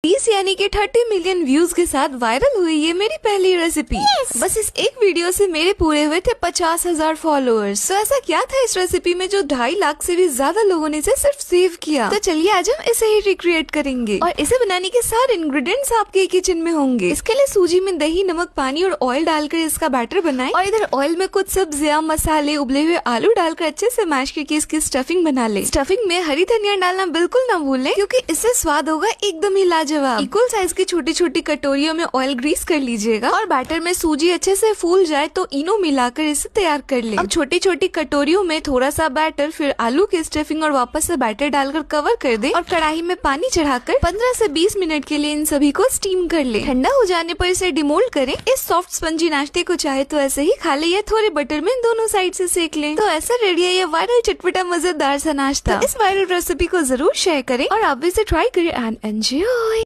30 यानी कि 30 million views के साथ वायरल हुई ये मेरी पहली रेसिपी। बस इस एक वीडियो से मेरे पूरे हुए थे 50,000 फॉलोअर्स। तो ऐसा क्या था इस रेसिपी में जो 2.5 लाख से भी ज्यादा लोगों ने इसे सिर्फ सेव किया। तो चलिए आज हम इसे ही रिक्रिएट करेंगे और इसे बनाने के सारे इंग्रेडिएंट्स आपके किचन में होंगे। इसके लिए सूजी में दही, नमक, पानी और ऑयल डालकर इसका बैटर बनाएं और इधर ऑयल में कुछ सब्जियां, मसाले, उबले हुए आलू डालकर अच्छे से मैश करके इसकी स्टफिंग बना ले। स्टफिंग में हरी धनिया डालना बिल्कुल न भूलें क्योंकि इससे स्वाद होगा एकदम ही लाजवाब। इक्वल साइज की छोटी छोटी कटोरियों में ऑयल ग्रीस कर लीजिएगा और बैटर में सूजी अच्छे से फूल जाए तो इनो मिलाकर इसे तैयार कर ले। अब छोटी छोटी कटोरियों में थोड़ा सा बैटर, फिर आलू की स्टफिंग और वापस से बैटर डालकर कवर कर दे और कढ़ाई में पानी चढ़ाकर 15 से 20 मिनट के लिए इन सभी को स्टीम कर ले। ठंडा हो जाने पर इसे डिमोल्ड करें। इस सॉफ्ट स्पंजी नाश्ते को चाहे तो ऐसे ही खा ले या थोड़े बटर में दोनों साइड से सेक लें। तो ऐसा रेडी है ये वायरल चटपटा मजेदार सा नाश्ता। इस वायरल रेसिपी को जरूर शेयर करें और आप भी इसे ट्राई करें एंड एंजॉय।